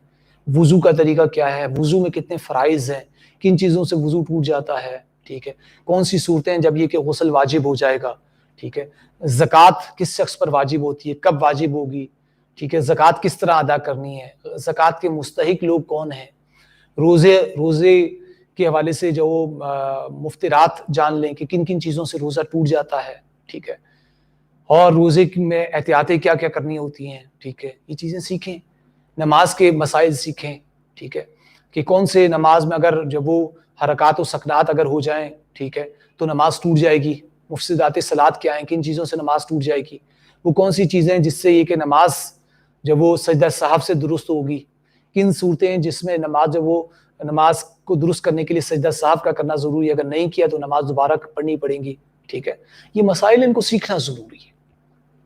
وضو کا طریقہ کیا ہے، وضو میں کتنے فرائض ہیں، کن چیزوں سے وضو ٹوٹ جاتا ہے، ٹھیک ہے، کون سی صورتیں جب یہ کہ غسل واجب ہو جائے گا، ٹھیک ہے، زکوٰۃ کس شخص پر واجب ہوتی ہے، کب واجب ہوگی، ٹھیک ہے، زکوٰۃ کس طرح ادا کرنی ہے، زکوٰۃ کے مستحق لوگ کون ہیں، روزے کے حوالے سے جو مفطرات جان لیں کہ کن کن چیزوں سے روزہ ٹوٹ جاتا ہے، ٹھیک ہے، اور روزے میں احتیاطیں کیا کیا کرنی ہوتی ہیں، ٹھیک ہے، یہ چیزیں سیکھیں، نماز کے مسائل سیکھیں، ٹھیک ہے، کہ کون سے نماز میں اگر جب وہ حرکات و سکنات اگر ہو جائیں، ٹھیک ہے، تو نماز ٹوٹ جائے گی، مفسدات صلاۃ کیا ہیں، کن چیزوں سے نماز ٹوٹ جائے گی، وہ کون سی چیزیں جس سے یہ کہ نماز جب وہ سجدہ سہو سے درست ہوگی، کن صورتیں جس میں نماز جب وہ نماز کو درست کرنے کے لیے سجدہ سہو کا کرنا ضروری ہے، اگر نہیں کیا تو نماز دوبارہ پڑھنی پڑیں گی، ٹھیک ہے، یہ مسائل ان کو سیکھنا ضروری ہے،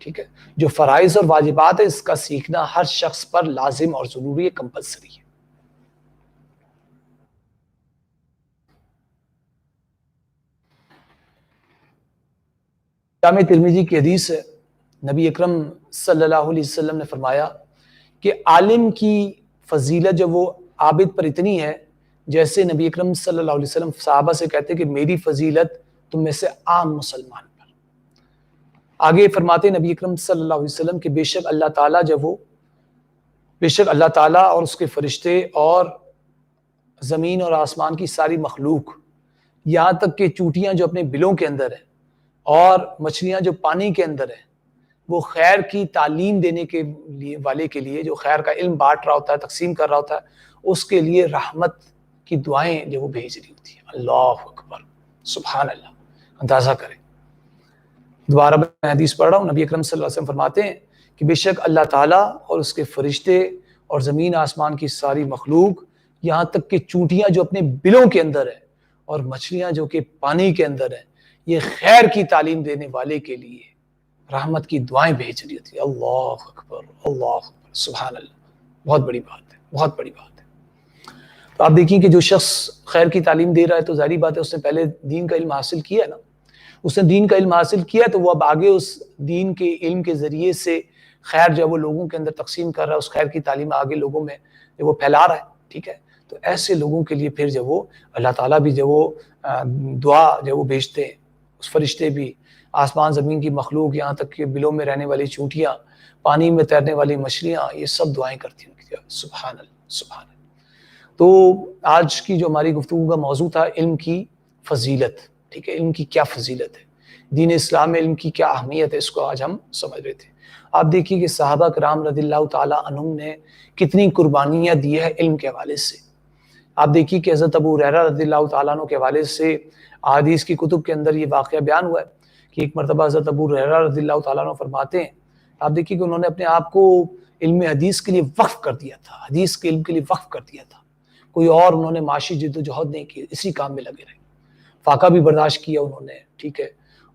ٹھیک ہے، جو فرائض اور واجبات ہے اس کا سیکھنا ہر شخص پر لازم اور ضروری ہے، کمپلسری ہے۔ جامع ترمذی کی حدیث ہے، نبی اکرم صلی اللہ علیہ وسلم نے فرمایا کہ عالم کی فضیلت جب وہ عابد پر اتنی ہے جیسے نبی اکرم صلی اللہ علیہ وسلم صحابہ سے کہتے کہ میری فضیلت تم میں سے عام مسلمان پر۔ آگے فرماتے نبی اکرم صلی اللہ علیہ وسلم کہ بے شک اللہ تعالیٰ اور اس کے فرشتے اور زمین اور آسمان کی ساری مخلوق، یہاں تک کہ چوٹیاں جو اپنے بلوں کے اندر ہیں اور مچھلیاں جو پانی کے اندر ہیں، وہ خیر کی تعلیم دینے کے لیے والے کے لیے جو خیر کا علم بانٹ رہا ہوتا ہے، تقسیم کر رہا ہوتا ہے، اس کے لیے رحمت کی دعائیں جو وہ بھیج رہی ہوتی ہیں۔ اللہ اکبر، سبحان اللہ، اندازہ کریں۔ دوبارہ میں حدیث پڑھ رہا ہوں، نبی اکرم صلی اللہ علیہ وسلم فرماتے ہیں کہ بے شک اللہ تعالیٰ اور اس کے فرشتے اور زمین آسمان کی ساری مخلوق، یہاں تک کہ چونٹیاں جو اپنے بلوں کے اندر ہیں اور مچھلیاں جو کہ پانی کے اندر ہیں، یہ خیر کی تعلیم دینے والے کے لیے رحمت کی دعائیں بھیج رہی ہوتی ہے. اللہ اکبر، اللہ اکبر، سبحان اللہ. بہت بڑی بات ہے، بہت بڑی بات ہے. تو آپ دیکھیں کہ جو شخص خیر کی تعلیم دے رہا ہے تو ظاہری بات ہے اس نے پہلے دین کا علم حاصل کیا ہے نا. اس نے دین کا علم حاصل کیا تو وہ اب آگے اس دین کے علم کے ذریعے سے خیر جو وہ لوگوں کے اندر تقسیم کر رہا ہے، اس خیر کی تعلیم آگے لوگوں میں جو وہ پھیلا رہا ہے. ٹھیک ہے، تو ایسے لوگوں کے لیے پھر جب وہ اللہ تعالیٰ بھی جب وہ دعا جب وہ بھیجتے ہیں، اس فرشتے بھی، آسمان زمین کی مخلوق، یہاں تک کہ بلوں میں رہنے والی چونٹیاں، پانی میں تیرنے والی مچھلیاں، یہ سب دعائیں کرتی ہیں. سبحان اللہ، سبحان اللہ. تو آج کی جو ہماری گفتگو کا موضوع تھا علم کی فضیلت. ٹھیک ہے، علم کی کیا فضیلت ہے، دین اسلام میں علم کی کیا اہمیت ہے، اس کو آج ہم سمجھ رہے تھے. آپ دیکھیے کہ صحابہ کرام رضی اللہ تعالیٰ عنہم نے کتنی قربانیاں دی ہے علم کے حوالے سے. آپ دیکھیے کہ حضرت ابو ہریرہ رضی اللہ تعالیٰ عنہ کے حوالے سے احادیث کی کتب کے اندر یہ واقعہ بیان ہوا ہے کہ ایک مرتبہ حضرت ابو ہریرہ رضی اللہ تعالیٰ عنہ فرماتے ہیں، آپ دیکھیے کہ انہوں نے اپنے آپ کو علم حدیث کے لیے وقف کر دیا تھا، حدیث کے علم کے لیے وقف کر دیا تھا. کوئی اور انہوں نے معاشی جد و جہد نہیں کی، اسی کام میں لگے رہے. فاقہ بھی برداشت کیا انہوں نے. ٹھیک ہے،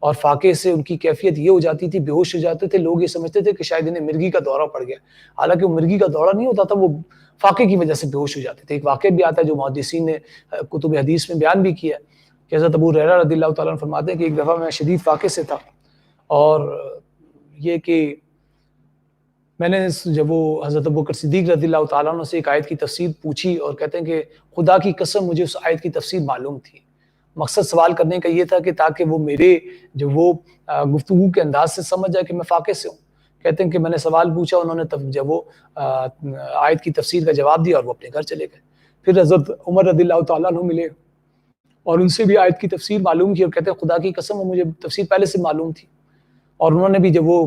اور فاقے سے ان کی کیفیت یہ ہو جاتی تھی، بے ہوش ہو جاتے تھے. لوگ یہ سمجھتے تھے کہ شاید انہیں مرگی کا دورہ پڑ گیا، حالانکہ وہ مرگی کا دورہ نہیں ہوتا تھا، وہ فاقے کی وجہ سے بے ہوش ہو جاتے تھے. ایک واقعہ بھی آتا ہے جو محدثین نے کتب حدیث میں بیان بھی کیا کہ حضرت ابو ہریرہ رضی اللہ تعالیٰ عنہ فرماتے ہیں کہ ایک دفعہ میں شدید فاقے سے تھا، اور یہ کہ میں نے جب وہ حضرت ابوبکر صدیق رضی اللہ تعالیٰ عنہ سے ایک آیت کی تفسیر پوچھی، اور کہتے ہیں کہ خدا کی قسم مجھے اس آیت کی تفسیر معلوم تھی. مقصد سوال کرنے کا یہ تھا کہ تاکہ وہ میرے جو وہ گفتگو کے انداز سے سمجھ جائے کہ میں فاقے سے ہوں. کہتے ہیں کہ میں نے سوال پوچھا، انہوں نے جب وہ آیت کی تفسیر کا جواب دیا اور وہ اپنے گھر چلے گئے. پھر حضرت عمر رضی اللہ تعالیٰ عنہ ملے اور ان سے بھی آیت کی تفسیر معلوم کی، اور کہتے ہیں خدا کی قسم مجھے تفسیر پہلے سے معلوم تھی. اور انہوں نے بھی جب وہ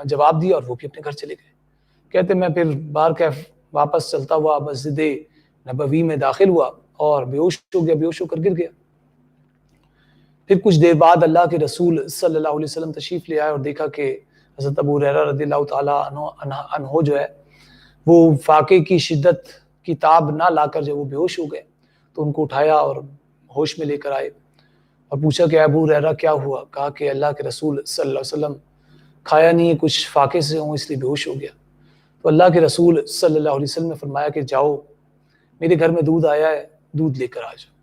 جواب دیا اور وہ بھی اپنے گھر چلے گئے. کہتے ہیں میں پھر باہر کے واپس چلتا ہوا مسجد نبوی میں داخل ہوا اور بے ہوش ہو گیا، بے ہوش ہو کر گر گیا. پھر کچھ دیر بعد اللہ کے رسول صلی اللہ علیہ وسلم تشریف لے آئے اور دیکھا کہ حضرت ابو ہریرہ رضی اللہ تعالیٰ عنہ جو ہے وہ فاقے کی شدت کی تاب نہ لا کر جب وہ بے ہوش ہو گئے تو ان کو اٹھایا اور ہوش میں لے کر آئے اور پوچھا کہ ابو ہریرہ کیا ہوا؟ کہا کہ اللہ کے رسول صلی اللہ علیہ وسلم کھایا نہیں، کچھ فاقے سے ہوں اس لیے بے ہوش ہو گیا. تو اللہ کے رسول صلی اللہ علیہ وسلم نے فرمایا کہ جاؤ میرے گھر میں دودھ آیا ہے، دودھ لے کر آ جاؤ.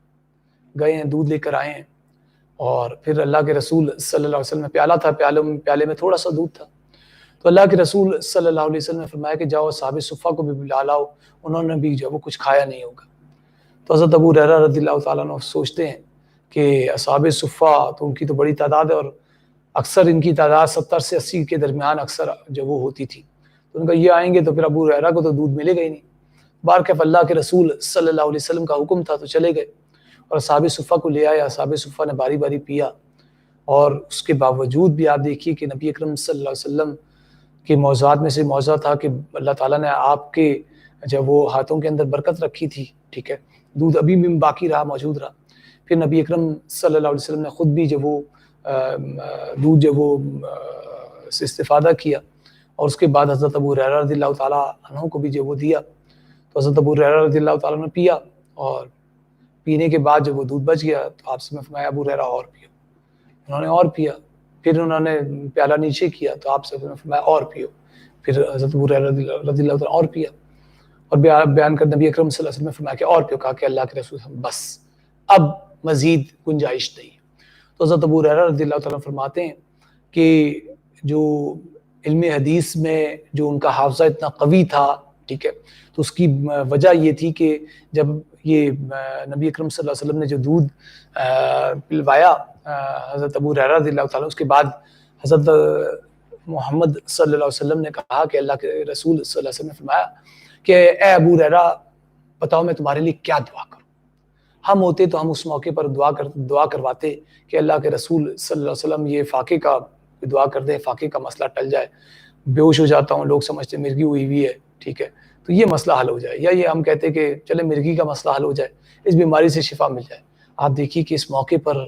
گئے ہیں، دودھ لے کر آئے ہیں، اور پھر اللہ کے رسول صلی اللہ علیہ وسلم نے پیالہ تھا، پیالے میں تھوڑا سا دودھ تھا. تو اللہ کے رسول صلی اللہ علیہ وسلم نے فرمایا کہ جاؤ اصحاب صفہ کو بھی بلا لاؤ، انہوں نے بھی جو وہ کچھ کھایا نہیں ہوگا. تو حضرت ابو ہریرہ رضی اللہ تعالیٰ عنہ سوچتے ہیں کہ اصحاب صفہ تو ان کی تو بڑی تعداد ہے، اور اکثر ان کی تعداد 70 سے 80 کے درمیان اکثر جو وہ ہوتی تھی. تو ان کا یہ آئیں گے تو پھر ابو ہریرہ کو تو دودھ ملے گا ہی نہیں. بہرکیف اللہ کے رسول صلی اللہ علیہ وسلم کا حکم تھا تو چلے گئے اور اصحاب صفہ کو لے آئے. اصحاب صفہ نے باری باری پیا، اور اس کے باوجود بھی آپ دیکھیے کہ نبی اکرم صلی اللہ علیہ وسلم کے معجزات میں سے معجزہ تھا کہ اللہ تعالیٰ نے آپ کے جب وہ ہاتھوں کے اندر برکت رکھی تھی. ٹھیک ہے، دودھ ابھی بھی باقی رہا، موجود رہا. پھر نبی اکرم صلی اللہ علیہ وسلم نے خود بھی جب وہ دودھ جب وہ سے استفادہ کیا، اور اس کے بعد حضرت ابو ہریرہ رضی اللہ تعالیٰ عنہ کو بھی جب وہ دیا تو حضرت ابو ہریرہ رضی اللہ تعالیٰ نے پیا، اور پینے کے بعد جب وہ دودھ بچ گیا تو آپ سے میں فرمایا ابو ہریرہ اور پیو. انہوں نے اور پیا. پھر انہوں نے پیالہ نیچے کیا تو آپ سے میں فرمایا اور پیو. پھر حضرت ابو ہریرہ رضی اللہ تعالیٰ اور پیا، اور بیان کر نبی اکرم صلی اللہ علیہ وسلم نے فرمایا کہ اور پیو. کہا کہ اللہ کے رسول بس اب مزید گنجائش نہیں. تو حضرت ابو ہریرہ رضی اللہ تعالیٰ فرماتے ہیں کہ جو علم حدیث میں جو ان کا حافظہ اتنا قوی تھا، ٹھیک ہے، تو اس کی وجہ یہ تھی کہ جب یہ نبی اکرم صلی اللہ علیہ وسلم نے جو دودھ پلوایا حضرت ابو ہریرہ رضی اللہ تعالیٰ، اس کے بعد حضرت محمد صلی اللہ علیہ وسلم نے کہا کہ اللہ کے رسول صلی اللہ علیہ وسلم نے فرمایا کہ اے ابو ہریرہ بتاؤ میں تمہارے لیے کیا دعا کروں. ہم ہوتے تو ہم اس موقع پر دعا کرواتے کہ اللہ کے رسول صلی اللہ علیہ وسلم یہ فاقے کا دعا کر دیں، فاقے کا مسئلہ ٹل جائے، بے ہوش ہو جاتا ہوں، لوگ سمجھتے مرگی ہوئی ہے، ٹھیک ہے، تو یہ مسئلہ حل ہو جائے. یا یہ ہم کہتے کہ چلے مرگی کا مسئلہ حل ہو جائے، اس بیماری سے شفا مل جائے. آپ دیکھیے کہ اس موقع پر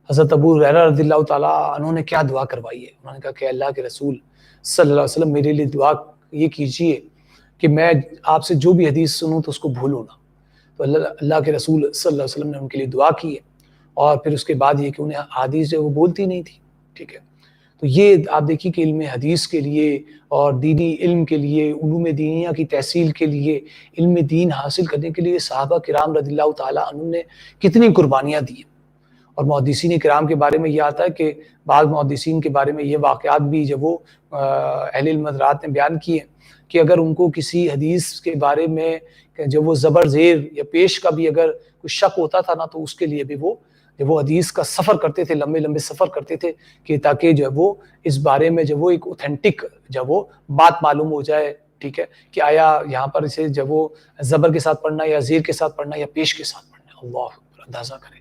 حضرت ابو ہریرہ رضی اللہ تعالیٰ انہوں نے کیا دعا کروائی ہے. انہوں نے کہا کہ اللہ کے رسول صلی اللہ علیہ وسلم میرے لیے دعا یہ کیجئے کہ میں آپ سے جو بھی حدیث سنوں تو اس کو بھولوں نہ. تو اللہ کے رسول صلی اللہ علیہ وسلم نے ان کے لیے دعا کی ہے، اور پھر اس کے بعد یہ کہ انہیں حدیث جو وہ بولتی نہیں تھی، ٹھیک ہے۔ تو یہ آپ دیکھیے کہ علم حدیث کے لیے اور دینی علم کے لیے، علوم دینیہ کی تحصیل کے لیے، علم دین حاصل کرنے کے لیے صحابہ کرام رضی اللہ تعالیٰ عنہ نے کتنی قربانیاں دی۔ اور محدثین کرام کے بارے میں یہ آتا ہے کہ بعض محدثین کے بارے میں یہ واقعات بھی جب وہ اہل علم حضرات نے بیان کیے کہ اگر ان کو کسی حدیث کے بارے میں جب وہ زبر زیر یا پیش کا بھی اگر کوئی شک ہوتا تھا نا، تو اس کے لیے بھی وہ جب وہ حدیث کا سفر کرتے تھے، لمبے لمبے سفر کرتے تھے کہ تاکہ جب وہ اس بارے میں جب وہ ایک اوتھینٹک جب وہ بات معلوم ہو جائے، ٹھیک ہے، کہ آیا یہاں پر اسے جب وہ زبر کے ساتھ پڑھنا یا زیر کے ساتھ پڑھنا یا پیش کے ساتھ پڑھنا، اللہ اکبر، اندازہ کریں۔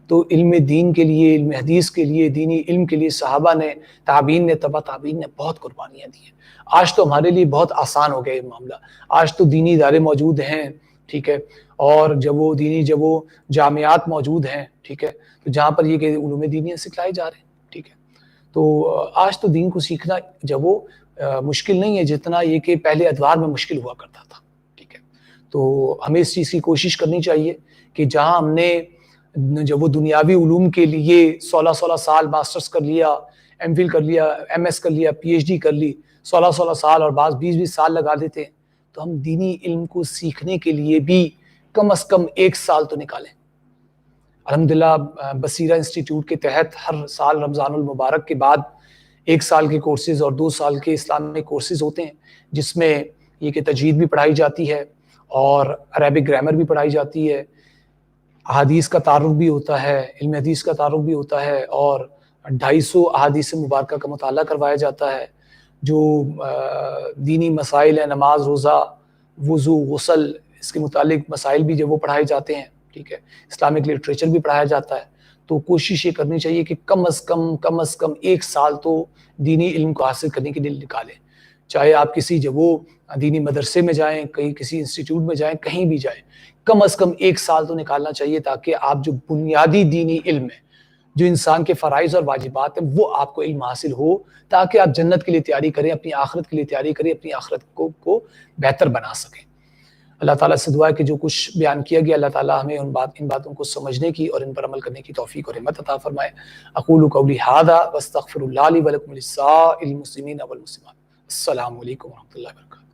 تو علم دین کے لیے، علم حدیث کے لیے، دینی علم کے لیے صحابہ نے، تابعین نے، تبع تابعین نے بہت قربانیاں دی ہیں۔ آج تو ہمارے لیے بہت آسان ہو گیا یہ معاملہ، آج تو دینی ادارے موجود ہیں، ٹھیک ہے، اور جب وہ دینی جب وہ جامعات موجود ہیں، ٹھیک ہے، تو جہاں پر یہ کہ علوم دینی سکھلائے جا رہے ہیں، ٹھیک ہے۔ تو آج تو دین کو سیکھنا جب وہ مشکل نہیں ہے جتنا یہ کہ پہلے ادوار میں مشکل ہوا کرتا تھا، ٹھیک ہے۔ تو ہمیں اس چیز کی کوشش کرنی چاہیے کہ جہاں ہم نے جب وہ دنیاوی علوم کے لیے 16 سال ماسٹرز کر لیا، ایم فل کر لیا، ایم ایس کر لیا، پی ایچ ڈی کر لی، 16 سال اور بعض 20 سال لگا دیتے ہیں، تو ہم دینی علم کو سیکھنے کے لیے بھی کم از کم 1 سال تو نکالیں۔ الحمدللہ بصیرہ انسٹیٹیوٹ کے تحت ہر سال رمضان المبارک کے بعد 1 سال کے کورسز اور 2 سال کے اسلامک کورسز ہوتے ہیں، جس میں یہ کہ تجوید بھی پڑھائی جاتی ہے اور عربک گرامر بھی پڑھائی جاتی ہے، احادیث کا تعارف بھی ہوتا ہے، علم حدیث کا تعارف بھی ہوتا ہے، اور 250 احادیث مبارکہ کا مطالعہ کروایا جاتا ہے۔ جو دینی مسائل ہیں، نماز، روزہ، وضو، غسل، اس کے متعلق مسائل بھی جب وہ پڑھائے جاتے ہیں، ٹھیک ہے، اسلامک لٹریچر بھی پڑھایا جاتا ہے۔ تو کوشش یہ کرنی چاہیے کہ کم از کم 1 سال تو دینی علم کو حاصل کرنے کے لیے نکالیں، چاہے آپ کسی جب وہ دینی مدرسے میں جائیں، کہیں کسی انسٹیٹیوٹ میں جائیں، کہیں بھی جائیں، کم از کم 1 سال تو نکالنا چاہیے تاکہ آپ جو بنیادی دینی علم ہے، جو انسان کے فرائض اور واجبات ہیں، وہ آپ کو علم حاصل ہو، تاکہ آپ جنت کے لیے تیاری کریں، اپنی آخرت کے لیے تیاری کریں، اپنی آخرت کو بہتر بنا سکیں۔ اللہ تعالیٰ سے دعا ہے کہ جو کچھ بیان کیا گیا، اللہ تعالیٰ ہمیں ان باتوں کو سمجھنے کی اور ان پر عمل کرنے کی توفیق اور ہمت عطا فرمائے۔ اقول قولی ھذا واستغفر اللہ لی ولکم ولسائر المسلمین والمسلمات۔ السلام علیکم ورحمۃ اللہ وبرکاتہ۔